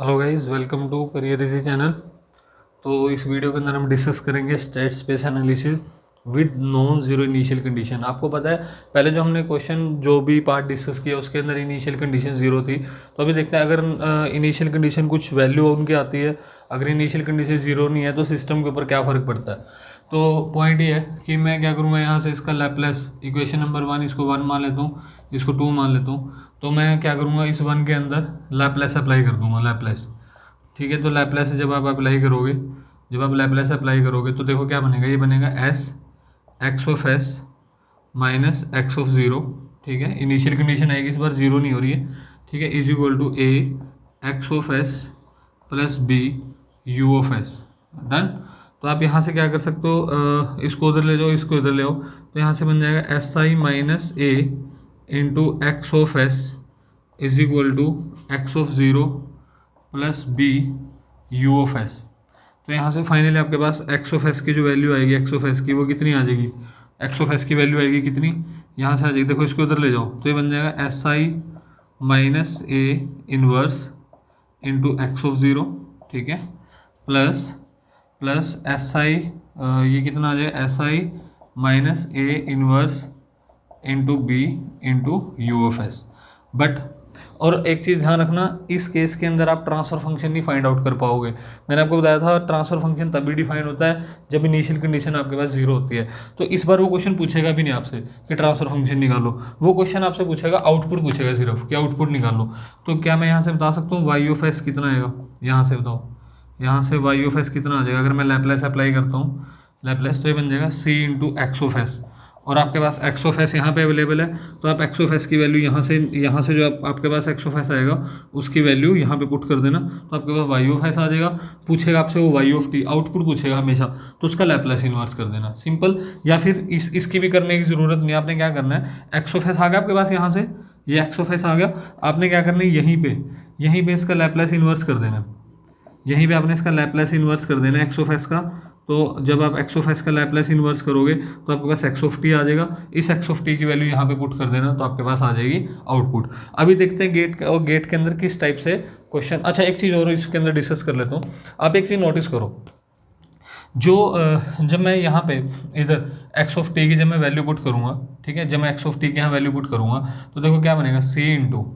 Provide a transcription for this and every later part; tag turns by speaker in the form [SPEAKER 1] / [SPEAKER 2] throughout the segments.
[SPEAKER 1] Hello guys, welcome to career easy channel. तो इस video के अंदर हम डिस्कस करेंगे state space analysis with non zero initial condition. आपको पता है पहले जो हमने क्वेश्चन जो भी पार्ट डिस्कस किया उसके अंदर इनिशियल कंडीशन जीरो थी। तो अभी देखते हैं अगर इनिशियल कंडीशन कुछ वैल्यू उनकी आती है, अगर इनिशियल कंडीशन जीरो नहीं है तो सिस्टम के ऊपर क्या फ़र्क पड़ता है। तो पॉइंट ये है कि मैं क्या करूँगा, यहाँ से इसका लैपलेस इक्वेशन नंबर 1 इसको 1 मान लेता हूँ, इसको 2 मान लेता हूँ। तो मैं क्या करूँगा, इस 1 के अंदर लैपलेस अप्लाई कर दूँगा, लैपलेस। ठीक है, तो लैपलेस जब आप अप्लाई करोगे, जब आप लैपलेस अप्लाई करोगे तो देखो क्या बनेगा, ये बनेगा S x of S minus x of zero. ठीक है, इनिशियल कंडीशन आएगी, इस बार जीरो नहीं हो रही है। ठीक है, is equal to A X of S plus B U of S. Done. तो आप यहाँ से क्या कर सकते हो, इसको उधर ले जाओ, इसको इधर ले आओ, तो यहाँ से बन जाएगा S I minus A into X of S is equal to X of zero plus B U of S. तो यहाँ से फाइनली आपके पास एक्स ऑफ एस की जो वैल्यू आएगी, एक्स ऑफ एस की वो कितनी आ जाएगी, एक्स ऑफ एस की वैल्यू आएगी कितनी, यहाँ से आ जाएगी, देखो इसको उधर ले जाओ, तो ये बन जाएगा S I minus A inverse into X of zero. ठीक है, प्लस प्लस एस आई, ये कितना आ जाएगा, S I minus A inverse into B into U of S. But और एक चीज़ ध्यान रखना, इस केस के अंदर आप ट्रांसफर फंक्शन नहीं फाइंड आउट कर पाओगे। मैंने आपको बताया था ट्रांसफर फंक्शन तभी डिफाइन होता है जब इनिशियल कंडीशन आपके पास जीरो होती है। तो इस बार वो क्वेश्चन पूछेगा भी नहीं आपसे कि ट्रांसफर फंक्शन निकालो, वो क्वेश्चन आपसे पूछेगा आउटपुट, पूछेगा सिर्फ कि आउटपुट निकालो। तो क्या मैं यहाँ से बता सकता हूँ वाई ऑफ एस कितना आएगा, यहाँ से बताओ, यहाँ से वाई ऑफ एस कितना आ जाएगा अगर मैं लैपलेस अप्लाई करता हूँ, लैपलेस, तो ये बन जाएगा सी इंटू एक्स ऑफ एस। और आपके पास एक्स ऑफ एस यहाँ पे अवेलेबल है, तो आप एक्स ऑफ एस की वैल्यू यहाँ से जो आपके पास एक्स ऑफ एस आएगा उसकी वैल्यू यहाँ पे पुट कर देना, तो आपके पास वाई ऑफ एस आ जाएगा। पूछेगा आपसे वो वाई ऑफ टी, आउटपुट पूछेगा हमेशा, तो उसका लैपलेस इन्वर्स कर देना, सिंपल। या फिर इसकी भी करने की ज़रूरत नहीं, आपने क्या करना है, एक्स ऑफ एस आ गया आपके पास, यहाँ से ये एक्स ऑफ एस आ गया, आपने क्या करना है, यहीं पे इसका लैपलेस इन्वर्स कर देना, यहीं पे आपने इसका लैपलेस इन्वर्स कर देना एक्स ऑफ एस का। तो जब आप एक्स ऑफ एस का लैपलेस इन्वर्स करोगे तो आपके पास एक्स ऑफ टी आ जाएगा, इस एक्स ऑफ टी की वैल्यू यहाँ पे पुट कर देना, तो आपके पास आ जाएगी आउटपुट। अभी देखते हैं गेट के अंदर किस टाइप से क्वेश्चन। अच्छा, एक चीज़ और इसके अंदर डिस्कस कर लेता हूँ। आप एक चीज़ नोटिस करो, जो जब मैं यहाँ पे इधर एक्स ऑफ टी की जब मैं वैल्यू पुट करूँगा, ठीक है, जब मैं एक्स ऑफ टी की यहाँ वैल्यू पुट करूँगा तो देखो क्या बनेगा, सी इंटू।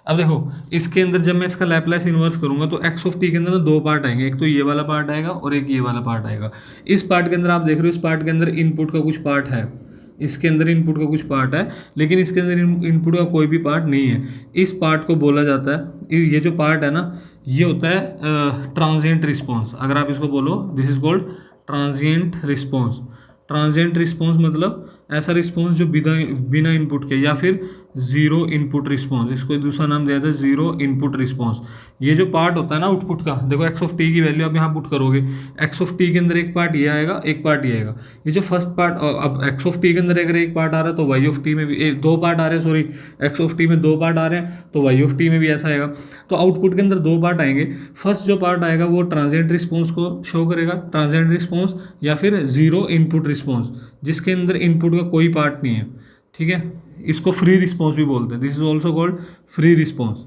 [SPEAKER 1] अब देखो इसके अंदर जब मैं इसका लैपलेस इन्वर्स करूँगा तो एक्स ऑफ टी के अंदर ना दो पार्ट आएंगे, एक तो ये वाला पार्ट आएगा और एक ये वाला पार्ट आएगा। इस पार्ट के अंदर आप देख रहे हो, इस पार्ट के अंदर इनपुट का कुछ पार्ट है, इसके अंदर इनपुट का कुछ पार्ट है, लेकिन इसके अंदर इनपुट का कोई भी पार्ट नहीं है। इस पार्ट को बोला जाता है, ये जो पार्ट है ना, ये होता है ट्रांजिएंट रिस्पॉन्स। अगर आप इसको बोलो, this is called transient response. Transient response मतलब ऐसा रिस्पॉन्स जो बिना इनपुट के, या फिर जीरो इनपुट रिस्पॉन्स, इसको दूसरा नाम दिया जाता है जीरो इनपुट रिस्पॉन्स। ये जो पार्ट होता है ना आउटपुट का, देखो एक्स ऑफ टी की वैल्यू आप यहाँ पुट करोगे, एक्स ऑफ टी के अंदर एक पार्ट ये आएगा, एक पार्ट ये आएगा। ये जो फर्स्ट पार्ट, अब एक्स ऑफ टी के अंदर अगर एक पार्ट आ रहा है तो वाई ऑफ टी में भी दो पार्ट आ रहे हैं, सॉरी, एक्स ऑफ टी में दो पार्ट आ रहे हैं तो वाई ऑफ टी में भी ऐसा आएगा। तो आउटपुट के अंदर दो पार्ट आएंगे, फर्स्ट जो पार्ट आएगा वो ट्रांजिएंट रिस्पॉन्स को शो करेगा, ट्रांजिएंट रिस्पॉन्स, या फिर जीरो इनपुट रिस्पॉन्स जिसके अंदर इनपुट का कोई पार्ट नहीं है। ठीक है, इसको फ्री रिस्पॉन्स भी बोलते हैं, this is also called free response,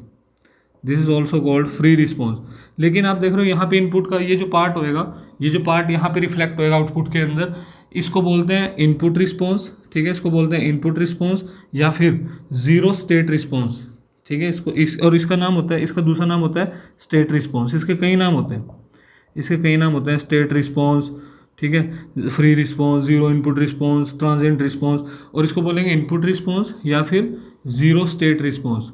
[SPEAKER 1] this is also called free response. लेकिन आप देख रहे हो यहाँ पे इनपुट का ये जो पार्ट होएगा, ये जो पार्ट यहाँ पे रिफ्लेक्ट होएगा आउटपुट के अंदर, इसको बोलते हैं इनपुट रिस्पॉन्स। ठीक है, इसको बोलते हैं इनपुट रिस्पॉन्स या फिर जीरो स्टेट रिस्पॉन्स। ठीक है, और इसका नाम होता है, इसका दूसरा नाम होता है स्टेट रिस्पॉन्स। इसके कई नाम होते हैं, इसके कई नाम होते हैं, स्टेट रिस्पॉन्स, ठीक है, free response, zero input response, transient response, और इसको बोलेंगे इनपुट रिस्पॉन्स या फिर zero state response,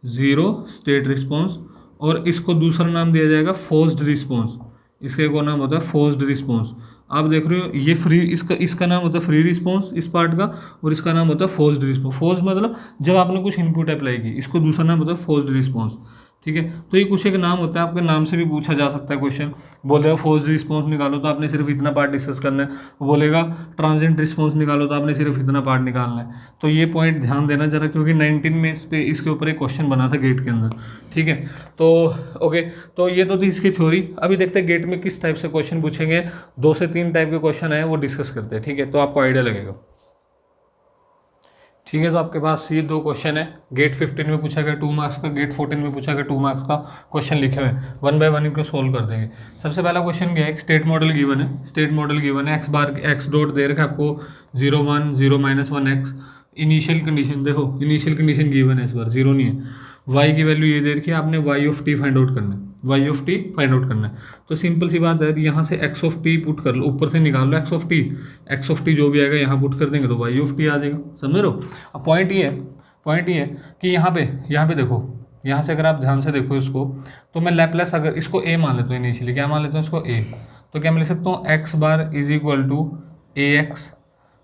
[SPEAKER 1] zero state response. और इसको दूसरा नाम दिया जाएगा फोर्स्ड रिस्पॉन्स, इसका एक और नाम होता है फोर्स्ड रिस्पॉन्स। आप देख रहे हो ये फ्री, इसका नाम होता है फ्री रिस्पॉन्स इस पार्ट का, और इसका नाम होता है फोर्स्ड रिस्पॉन्स। फोर्स्ड मतलब जब आपने कुछ इनपुट अप्लाई की, इसको दूसरा नाम होता है फोर्स्ड रिस्पॉन्स। ठीक है, तो ये कुछ एक नाम होता है, आपके नाम से भी पूछा जा सकता है क्वेश्चन। बोलेगा फोर्स्ड रिस्पॉन्स निकालो तो आपने सिर्फ इतना पार्ट डिस्कस करना है, वो बोलेगा ट्रांजिएंट रिस्पॉन्स निकालो तो आपने सिर्फ इतना पार्ट निकालना है। तो ये पॉइंट ध्यान देना जरा, क्योंकि 19 में इस पे इसके ऊपर एक क्वेश्चन बना था गेट के अंदर। ठीक है, तो ओके, तो ये तो थी इसकी थ्योरी। अभी देखते हैं गेट में किस टाइप से क्वेश्चन पूछेंगे, 2 से 3 टाइप के क्वेश्चन है वो डिस्कस करते हैं। ठीक है, तो आपको आइडिया लगेगा। ठीक है, तो आपके पास ये 2 क्वेश्चन है, गेट 15 में पूछा गया 2 मार्क्स का, गेट 14 में पूछा गया 2 मार्क्स का क्वेश्चन लिखे हुए हैं। 1 बाय 1 इनको सोल्व कर देंगे। सबसे पहला क्वेश्चन क्या है, एक स्टेट मॉडल गिवन है, स्टेट मॉडल गिवन है, एक्स बार एक्स डॉट दे रखा है आपको 0 1 0 -1 एक्स। इनिशियल कंडीशन देखो, इनिशियल कंडीशन गिवन है, इस बार 0 नहीं है। y की वैल्यू ये दे रखी है, आपने y of t find out करना है, y of t find out करना है। तो सिंपल सी बात है, यहाँ से x ऑफ t पुट कर लो, ऊपर से निकाल लो x ऑफ t जो भी आएगा यहाँ पुट कर देंगे तो y ऑफ t आ जाएगा। समझ रहे हो? अब पॉइंट ये है कि यहाँ पे देखो, यहाँ से अगर आप ध्यान से देखो इसको, तो मैं लैपलेस अगर इसको a मान लेता हूँ, इनिशियली क्या मान लेता हूँ इसको a, तो क्या मैं लिख सकता हूँ x bar is equal to ax।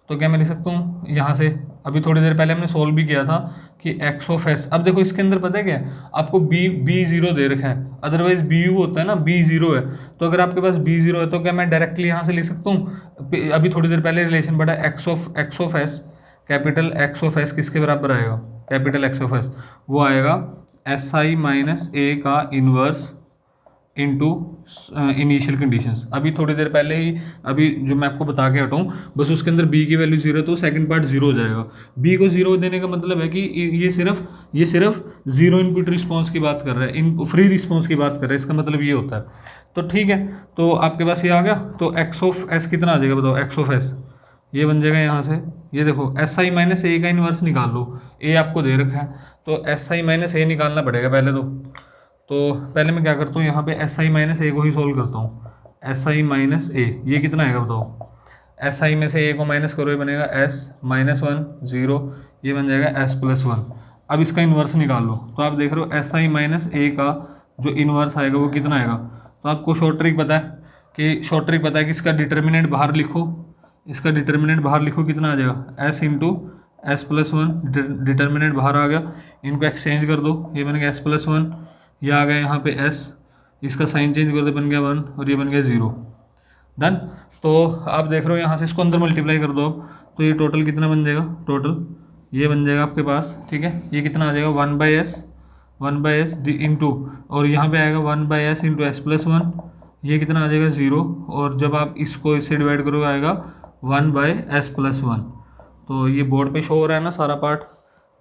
[SPEAKER 1] तो क्या मैं लिख सकता हूँ यहाँ से, अभी थोड़ी देर पहले हमने सोल्व भी किया था कि x ऑफ s। अब देखो इसके अंदर पता है क्या है, आपको b0 दे रखा है, अदरवाइज bu होता है ना, b0 है। तो अगर आपके पास b0 है तो क्या मैं डायरेक्टली यहाँ से लिख सकता हूँ, अभी थोड़ी देर पहले रिलेशन पढ़ा x of s, capital x of s किसके बराबर आएगा, कैपिटल x ऑफ s, वो आएगा SI माइनस a का इनवर्स इनटू इनिशियल कंडीशंस। अभी थोड़ी देर पहले ही, अभी जो मैं आपको बता के हटाऊँ, बस उसके अंदर b की वैल्यू 0 है तो सेकंड पार्ट 0 हो जाएगा। b को 0 देने का मतलब है कि ये सिर्फ जीरो इनपुट रिस्पॉन्स की बात कर रहा है, इन फ्री रिस्पॉन्स की बात कर रहा है, इसका मतलब ये होता है। तो ठीक है, तो आपके पास ये आ गया, तो x ऑफ s कितना आ जाएगा बताओ, x ऑफ s ये बन जाएगा यहाँ से, ये देखो SI माइनस a का इन्वर्स निकाल लो, a आपको दे रखा है तो SI माइनस a निकालना पड़ेगा पहले तो पहले मैं क्या करता हूँ, यहाँ पे SI माइनस a को ही सोल्व करता हूँ। SI माइनस a ये कितना आएगा बताओ, SI में से a को माइनस करो, ये बनेगा s -1 0, ये बन जाएगा s + 1। अब इसका इन्वर्स निकाल लो, तो आप देख रहे हो SI माइनस a का जो इन्वर्स आएगा वो कितना आएगा। तो आपको शॉर्ट ट्रिक पता है कि इसका डिटर्मिनेंट बाहर लिखो, इसका डिटर्मिनेंट बाहर लिखो, कितना आ जाएगा s इंटू s + 1, डिटर्मिनेंट बाहर आ गया, इनको एक्सचेंज कर दो, ये बन गया s + 1, ये आ गया यहाँ पे s, इसका साइन चेंज कर दो, बन गया 1 और ये बन गया 0। डन। तो आप देख रहे हो यहाँ से इसको अंदर मल्टीप्लाई कर दो अब, तो ये टोटल कितना बन जाएगा, टोटल ये बन जाएगा आपके पास, ठीक है, ये कितना आ जाएगा 1/s इंटू, और यहाँ पे आएगा 1/s इंटू s + 1, ये कितना आ जाएगा 0, और जब आप इसको इससे डिवाइड करोगे आएगा 1/s + 1। तो ये बोर्ड पे शो हो रहा है ना सारा पार्ट,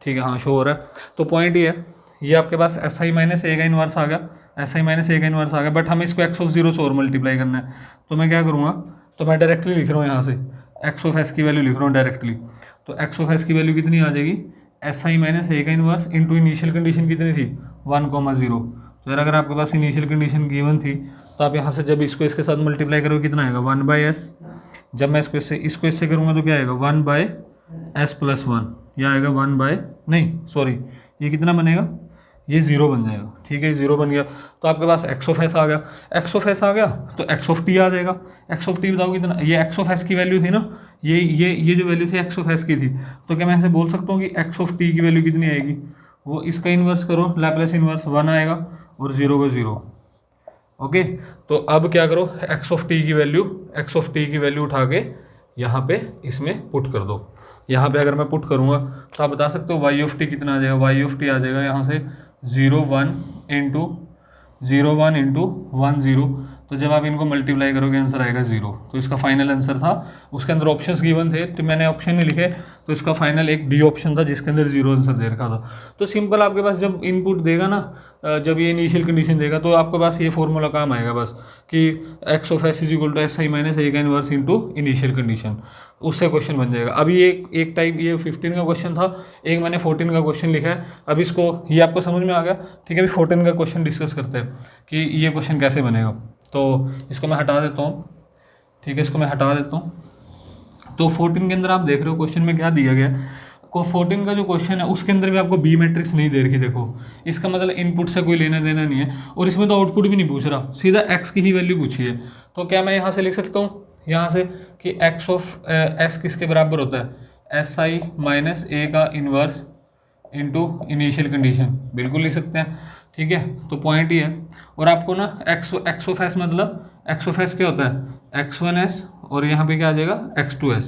[SPEAKER 1] ठीक है, हाँ शो हो रहा है। तो पॉइंट ये है, ये आपके पास SI माइनस a का इन्वर्स आ गया, SI माइनस a का इन्वर्स आ गया, बट हमें इसको x ऑफ 0 से और मल्टीप्लाई करना है। तो मैं क्या करूँगा, तो मैं डायरेक्टली लिख रहा हूँ यहाँ से x ऑफ s की वैल्यू लिख रहा हूँ डायरेक्टली। तो x ऑफ s की वैल्यू कितनी आ जाएगी, SI माइनस a का इन्वर्स इंटू इनिशियल कंडीशन कितनी थी 1,0। तो यार अगर आपके पास इनिशियल कंडीशन गिवन थी तो आप यहाँ से जब इसको इसके साथ मल्टीप्लाई करोगे कितना आएगा 1/s, जब मैं इसको इससे करूँगा तो क्या आएगा 1/s + 1, यह आएगा ये कितना बनेगा, ये 0 बन जाएगा, ठीक है, 0 बन गया। तो आपके पास x ऑफ s आ गया, तो x ऑफ t आ जाएगा। x ऑफ t बताओ कितना, ये x ऑफ s की वैल्यू थी ना, ये जो वैल्यू थी x ऑफ s की थी, तो क्या मैं ऐसे बोल सकता हूँ कि x ऑफ t की वैल्यू कितनी आएगी, वो इसका इन्वर्स करो, लैप्लेस इन्वर्स 1 आएगा और 0 को 0। ओके, तो अब क्या करो, x ऑफ t की वैल्यू उठा के यहाँ पे इसमें पुट कर दो। यहाँ पे अगर मैं पुट करूँगा तो आप बता सकते हो y ऑफ t कितना आ जाएगा, y ऑफ t आ जाएगा यहाँ से 0 1 इंटू 1 0। तो जब आप इनको मल्टीप्लाई करोगे आंसर आएगा 0। तो इसका फाइनल आंसर था, उसके अंदर ऑप्शंस गिवन थे तो मैंने ऑप्शन नहीं लिखे, तो इसका फाइनल एक डी ऑप्शन था जिसके अंदर 0 आंसर दे रखा था। तो सिंपल आपके पास जब इनपुट देगा ना, जब ये इनिशियल कंडीशन देगा तो आपके पास ये फॉर्मूला काम आएगा बस कि x of s is equal to SI minus a का इनवर्स इंटू इनिशियल कंडीशन, उससे क्वेश्चन बन जाएगा। अभी एक टाइप ये 15 का क्वेश्चन था, एक मैंने 14 का क्वेश्चन लिखा है। अब इसको ये आपको समझ में आ गया, ठीक है। अभी 14 का क्वेश्चन डिस्कस करते हैं कि ये क्वेश्चन कैसे बनेगा। तो इसको मैं हटा देता हूँ, ठीक है, इसको मैं हटा देता हूँ। तो 14 के अंदर आप देख रहे हो क्वेश्चन में क्या दिया गया है। 14 का जो क्वेश्चन है उसके अंदर भी आपको बी मैट्रिक्स नहीं दे रखी। देखो इसका मतलब इनपुट से कोई लेना देना नहीं है, और इसमें तो आउटपुट भी नहीं पूछ रहा, सीधा x की ही वैल्यू पूछी है। तो क्या मैं यहाँ से लिख सकता हूँ यहाँ से कि x ऑफ s किसके बराबर होता है, SI माइनस a का इन्वर्स इंटू इनिशियल कंडीशन, बिल्कुल लिख सकते हैं, ठीक है। तो पॉइंट ये है। और आपको ना x ऑफ s मतलब x ऑफ s क्या होता है x1s, और यहाँ पे क्या आ जाएगा x2s,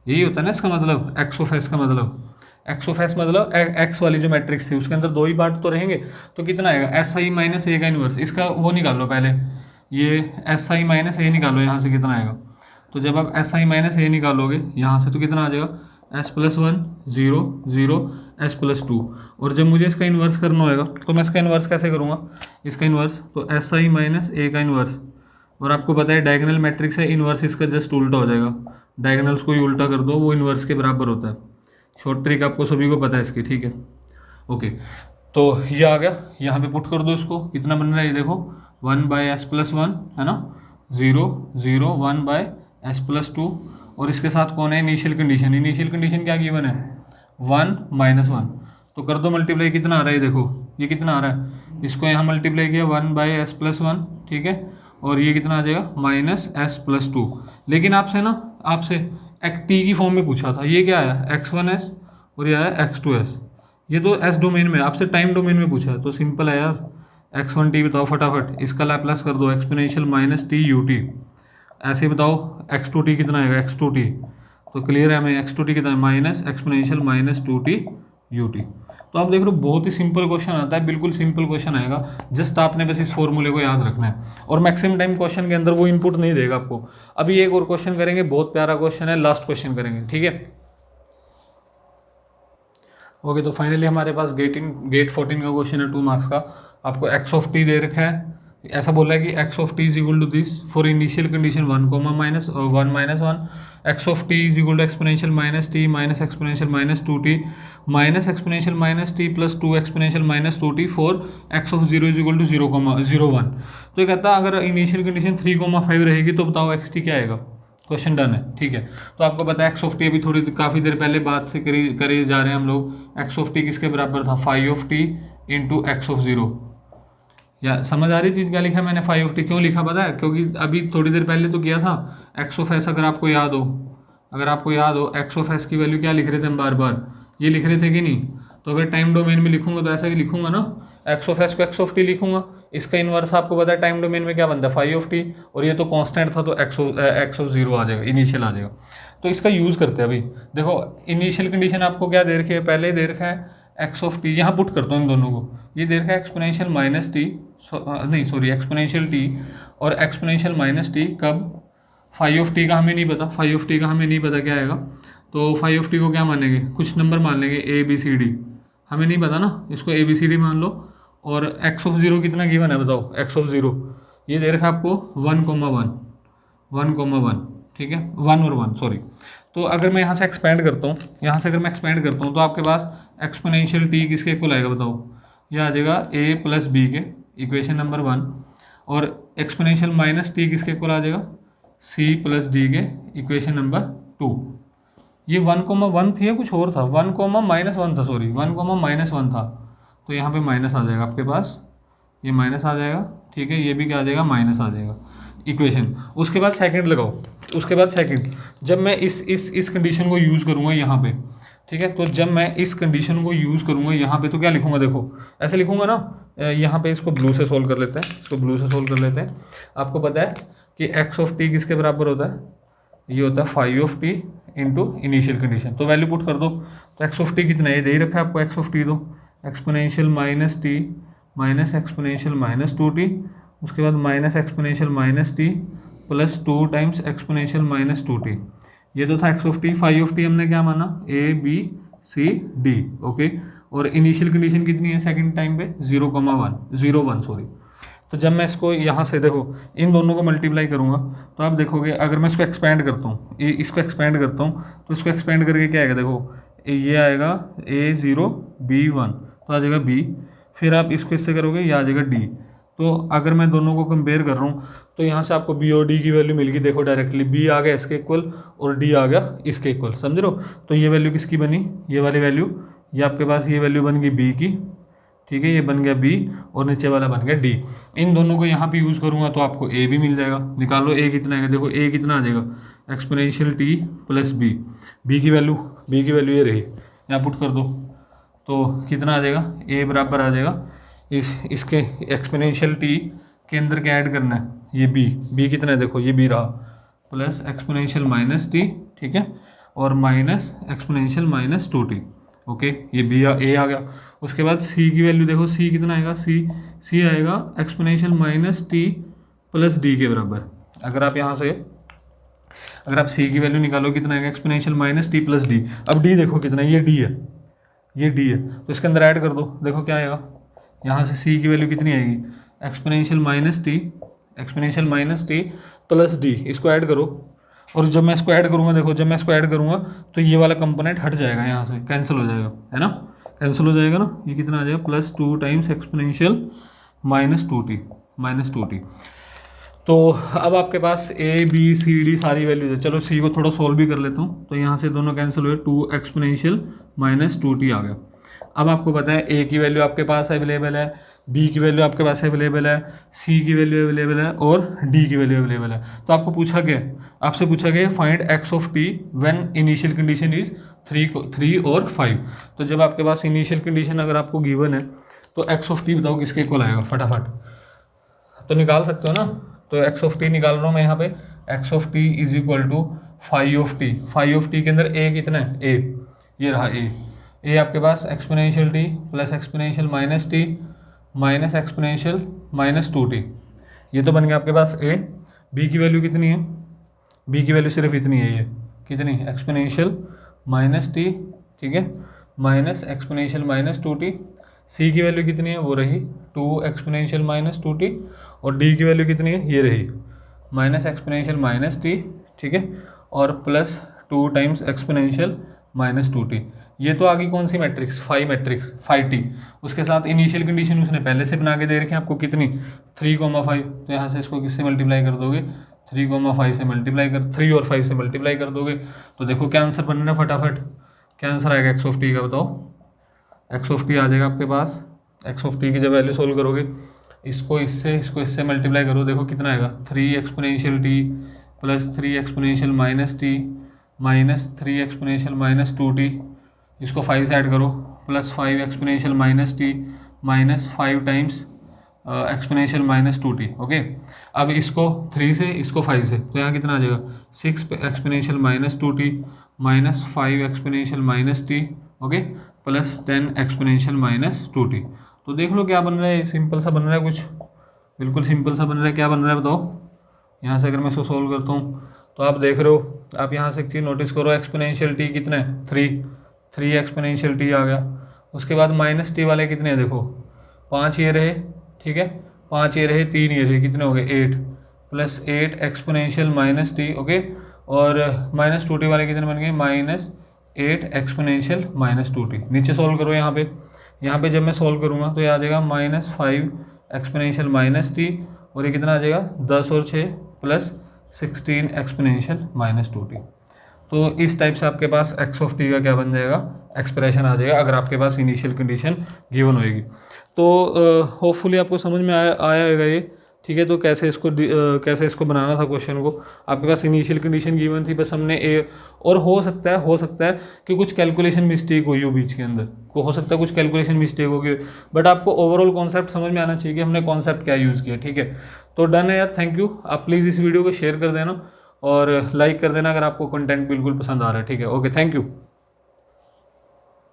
[SPEAKER 1] यही होता है ना इसका मतलब x ऑफ s का मतलब। x ऑफ s मतलब x वाली जो मैट्रिक्स थी उसके अंदर दो ही पार्ट तो रहेंगे, तो कितना आएगा SI माइनस a का इन्वर्स, इसका वो निकालो पहले, ये SI माइनस a निकालो यहाँ से, कितना आएगा। तो जब आप SI माइनस a निकालोगे यहाँ से तो कितना आ जाएगा S plus one, zero zero, S plus two. और जब मुझे इसका इन्वर्स करना होएगा तो मैं इसका इन्वर्स कैसे करूँगा, इसका इन्वर्स तो एस आई माइनस ए का इन्वर्स। और आपको पता है डायगोनल मैट्रिक्स है, इन्वर्स इसका जस्ट उल्टा हो जाएगा, डायगोनल्स को ही उल्टा कर दो, वो इन्वर्स के बराबर होता है। शॉर्ट ट्रिक आपको सभी को पता है इसकी, ठीक है। ओके, तो ये आ गया, यहाँ पे पुट कर दो इसको, कितना बन रहा है ये देखो, 1/s+1 है ना, 0 0 1/s+2। और इसके साथ कौन है, इनिशियल कंडीशन। इनिशियल कंडीशन क्या गिवन है, 1 -1। तो कर दो मल्टीप्लाई, कितना आ रहा है देखो, ये कितना आ रहा है, इसको यहाँ मल्टीप्लाई किया 1/s+1, ठीक है। और ये कितना आ जाएगा -s+2। लेकिन आपसे एक टी की फॉर्म में पूछा था, ये क्या आया x1s और ये आया x2s। ये तो एस डोमेन में, आपसे टाइम डोमेन में पूछा है, तो सिंपल है यार, x1t बताओ फटाफट, इसका लैप्लास कर दो exponential minus T U T. ऐसे बताओ x2t कितना आएगा, x2t। तो क्लियर है हमें x2t कितना है, minus exponential minus 2t ut। तो आप देख रहे हो बहुत ही सिंपल क्वेश्चन आता है, बिल्कुल सिंपल क्वेश्चन आएगा, जस्ट आपने बस इस फॉर्मूले को याद रखना है। और मैक्सिमम टाइम क्वेश्चन के अंदर वो इनपुट नहीं देगा आपको। अभी एक और क्वेश्चन करेंगे, बहुत प्यारा क्वेश्चन है, लास्ट क्वेश्चन करेंगे, ठीक है। ओके, तो फाइनली हमारे पास गेट 14 का क्वेश्चन है 2 मार्क्स का। आपको एक्स ऑफ टी दे रखा है, ऐसा बोला है कि X of T is equal to this for initial condition 1, -1, X of T is equal to exponential minus T minus exponential minus 2t minus exponential minus T plus 2 exponential minus 2t for X of 0 is equal to 0,01। तो ये कहता है अगर initial condition 3,5 रहेगी तो बताओ x T क्या आएगा। क्वेश्चन डन है, ठीक है। तो आपको पता है एक्स ऑफ टी अभी काफ़ी देर पहले बात से करे जा रहे हैं हम लोग। एक्स ऑफ टी किसके बराबर था, 5 इंटू एक्स ऑफ 0। या समझ आ रही चीज़ क्या लिखा मैंने, 5 क्यों लिखा पता है, क्योंकि अभी थोड़ी देर पहले तो किया था एक्स ऑफ एस। अगर आपको याद हो एक्स ऑफ एस की वैल्यू क्या लिख रहे थे हम, बार बार ये लिख रहे थे कि नहीं। तो अगर टाइम डोमेन में लिखूंगा तो ऐसा ही लिखूंगा ना, एक्स ऑफ एस को एक्स ऑफ टी लिखूंगा। इसका इन्वर्स आपको पता है टाइम डोमेन में क्या बनता है, 5 और ये तो कांस्टेंट था तो एक्स ऑफ 0 आ जाएगा, इनिशियल आ जाएगा। तो इसका यूज़ करते हैं। अभी देखो इनिशियल कंडीशन आपको क्या दे रखी है, पहले दे रखा है एक्स ऑफ टी, यहाँ पुट करता हूँ इन दोनों को। ये दे रखा है exponential minus T, exponential T और एक्सपोनेंशियल माइनस टी कब, 5 का हमें नहीं पता, 5 का हमें नहीं पता क्या आएगा। तो 5 को क्या मानेंगे, कुछ नंबर मान लेंगे ABCD, हमें नहीं पता ना, इसको ABCD मान लो। और एक्स ऑफ 0 कितना गिवन है बताओ, एक्स ऑफ 0 ये दे रखा है आपको 1,1, ठीक है, 1 और 1 सॉरी। तो अगर मैं यहाँ से एक्सपेंड करता हूँ, तो आपके पास एक्सपोनेंशियल टी किसके इक्वल आएगा बताओ, ये आ जाएगा A प्लस बी के, इक्वेशन नंबर 1। और एक्सपोनेंशियल माइनस टी किसके इक्वल आ जाएगा, C प्लस डी के, इक्वेशन नंबर 2। ये 1,1 थी या कुछ और था, 1,-1 था, सॉरी 1,-1 था। तो यहाँ पे माइनस आ जाएगा आपके पास, ये माइनस आ जाएगा, ठीक है, ये भी क्या आ जाएगा, माइनस आ जाएगा इक्वेशन। उसके बाद सेकंड लगाओ, जब मैं इस कंडीशन को यूज़ करूँगा यहाँ पे, ठीक है, तो जब मैं इस कंडीशन को यूज़ करूँगा यहाँ पे तो क्या लिखूँगा, देखो ऐसे लिखूँगा ना, यहाँ पे इसको ब्लू से सोल्व कर लेते हैं, आपको पता है कि एक्स ऑफ टी किसके बराबर होता है, ये होता है 5 इंटू इनिशियल कंडीशन। तो वैल्यू पुट कर दो, तो एक्स ऑफ टी कितना है, ये दे ही रखा है आपको, एक्स ऑफ टी दो exponential minus T minus exponential minus 2t, उसके बाद minus exponential minus T plus 2 times exponential minus 2t। ये तो था एक्स ऑफ टी, 5 हमने क्या माना, ABCD, ओके। और इनिशियल कंडीशन कितनी है सेकंड टाइम पे, 0,1 सॉरी। तो जब मैं इसको यहाँ से देखो इन दोनों को मल्टीप्लाई करूँगा तो आप देखोगे, अगर मैं इसको एक्सपेंड करता हूँ, तो इसको एक्सपेंड करके क्या आएगा, देखो ये आएगा A0B1, तो आ जाएगा B। फिर आप इसको इससे करोगे, ये आ जाएगा D। तो अगर मैं दोनों को कंपेयर कर रहा हूँ तो यहाँ से आपको B और D की वैल्यू मिल गई, देखो डायरेक्टली B आ गया इसके इक्वल और D आ गया इसके इक्वल, समझ रहे हो। तो ये वैल्यू किसकी बनी, ये वाली वैल्यू, ये आपके पास ये वैल्यू बन गई B की, ठीक है, ये बन गया B और नीचे वाला बन गया D। इन दोनों को यहाँ पे यूज़ करूँगा तो आपको A भी मिल जाएगा। निकालो A कितना आएगा, देखो A कितना आ जाएगा, एक्सपोनेंशियल T प्लस B की वैल्यू ये रही, यहाँ पुट कर दो तो कितना आ जाएगा, A बराबर आ जाएगा इसके एक्सपोनेंशियल T के अंदर क्या ऐड करना है, ये B कितना है, देखो ये B रहा, प्लस एक्सपोनेंशियल माइनस T, ठीक है, और minus exponential minus 2t, okay, ये A आ गया। उसके बाद C की वैल्यू देखो, C कितना आएगा, C आएगा exponential minus T plus D के बराबर। अगर आप यहाँ से अगर आप सी की वैल्यू निकालो कितना आएगा, exponential minus T plus D. अब डी देखो कितना है, ये डी है, ये डी है, तो इसके अंदर ऐड कर दो, देखो क्या आएगा, यहाँ से सी की वैल्यू कितनी आएगी, exponential minus T plus D, इसको ऐड करो। और जब मैं इसको ऐड करूँगा, देखो जब मैं इसको ऐड करूँगा तो ये वाला कंपोनेंट हट जाएगा, यहाँ से कैंसिल हो जाएगा, है ना, कैंसिल हो जाएगा ना, ये कितना आ जाएगा, plus 2 times exponential minus two T. तो अब आपके पास ए बी सी डी सारी वैल्यूज है। चलो सी को थोड़ा सोल्व भी कर लेता हूँ, तो यहाँ से दोनों कैंसिल हुए, 2 एक्सपोनेंशियल माइनस 2t आ गया। अब आपको पता है ए की वैल्यू आपके पास अवेलेबल है, बी की वैल्यू आपके पास अवेलेबल है, सी की वैल्यू अवेलेबल है और डी की वैल्यू अवेलेबल है। तो आपको पूछा गया, आपसे पूछा गया find x of T when initial condition is 3 और 5। तो जब आपके पास इनिशियल कंडीशन अगर आपको गिवन है तो एक्स ऑफ टी बताओ किसके इक्वल आएगा, फटाफट तो निकाल सकते हो ना। तो एक्स ऑफ टी निकाल रहा हूँ मैं यहाँ पे, X of T is equal to 5 of T. 5 of T के अंदर ए कितना है, ए, ये रहा ए आपके पास exponential T plus exponential minus T minus exponential minus 2t, ये तो बन गया आपके पास ए। बी की वैल्यू कितनी है, बी की वैल्यू सिर्फ इतनी है, ये कितनी, एक्सपोनेंशियल माइनस टी, ठीक है, माइनस एक्सपोनेंशियल माइनस 2t। सी की वैल्यू कितनी है, वो रही 2 एक्सपोनेंशियल माइनस 2t। और डी की वैल्यू कितनी है, ये रही माइनस एक्सपोनेंशियल माइनस टी, ठीक है, और plus 2 times exponential minus 2t। ये तो आ गई कौन सी मैट्रिक्स, 5t। उसके साथ इनिशियल कंडीशन उसने पहले से बना के दे रखी है आपको कितनी, 3,5। तो यहाँ से इसको किससे मल्टीप्लाई कर दोगे, 3,5 से मल्टीप्लाई कर, 3 और 5 से मल्टीप्लाई कर दोगे। तो देखो क्या आंसर बन रहा है, फटाफट क्या आंसर आएगा एक्स ऑफ टी का, बताओ। एक्स ऑफ टी आ जाएगा आपके पास, एक्स ऑफ टी की जब वैल्यू सोल्व करोगे, इसको इससे मल्टीप्लाई करो, देखो कितना आएगा, 3 exponential T plus 3 exponential minus T minus 3 exponential minus 2t, इसको 5 से ऐड करो, plus 5 exponential minus T minus 5 times exponential minus 2t। Okay, अब इसको 3 से इसको 5 से, तो यहाँ कितना आ जाएगा, 6 exponential minus 2t minus 5 exponential minus T, okay, plus 10 exponential minus 2t। तो देख लो क्या बन रहा है, सिंपल सा बन रहा है, कुछ बिल्कुल सिंपल सा बन रहा है। क्या बन रहा है बताओ, यहाँ से अगर मैं इसको सोल्व करता हूँ तो आप देख रहे हो, आप यहाँ से एक चीज़ नोटिस करो, एक्सपोनेंशियल टी कितना है, 3 एक्सपोनेंशियल टी आ गया। उसके बाद माइनस टी वाले कितने हैं, देखो 5 ये रहे, ठीक है, 5 ये रहे, 3 ये रहे, कितने हो गए, 8 plus 8 exponential minus T, okay, और माइनस 2t वाले कितने बन गए, माइनस 8 एक्सपोनेंशियल माइनस 2t। नीचे सोल्व करो, यहाँ पे जब मैं सोल्व करूँगा तो ये आ जाएगा माइनस 5 एक्सपोनेंशियल माइनस टी, और ये कितना आ जाएगा, 10 और 6 प्लस 16 एक्सपोनेंशियल माइनस 2t। तो इस टाइप से आपके पास एक्स ऑफ टी का क्या बन जाएगा, एक्सप्रेशन आ जाएगा, अगर आपके पास इनिशियल कंडीशन गिवन होएगी। तो होपफुली आपको समझ में आया होगा ये, ठीक है। तो कैसे इसको बनाना था क्वेश्चन को, आपके पास इनिशियल कंडीशन गिवन थी, बस हमने ए, और हो सकता है कि कुछ कैलकुलेशन मिस्टेक हुई हो बीच के अंदर, को हो सकता है कुछ कैलकुलेशन मिस्टेक होगी, बट आपको ओवरऑल कॉन्सेप्ट समझ में आना चाहिए कि हमने कॉन्सेप्ट क्या यूज़ किया, ठीक है। तो डन है यार, थैंक यू। आप प्लीज़ इस वीडियो को शेयर कर देना और लाइक कर देना अगर आपको कंटेंट बिल्कुल पसंद आ रहा है, ठीक है। Okay, thank you.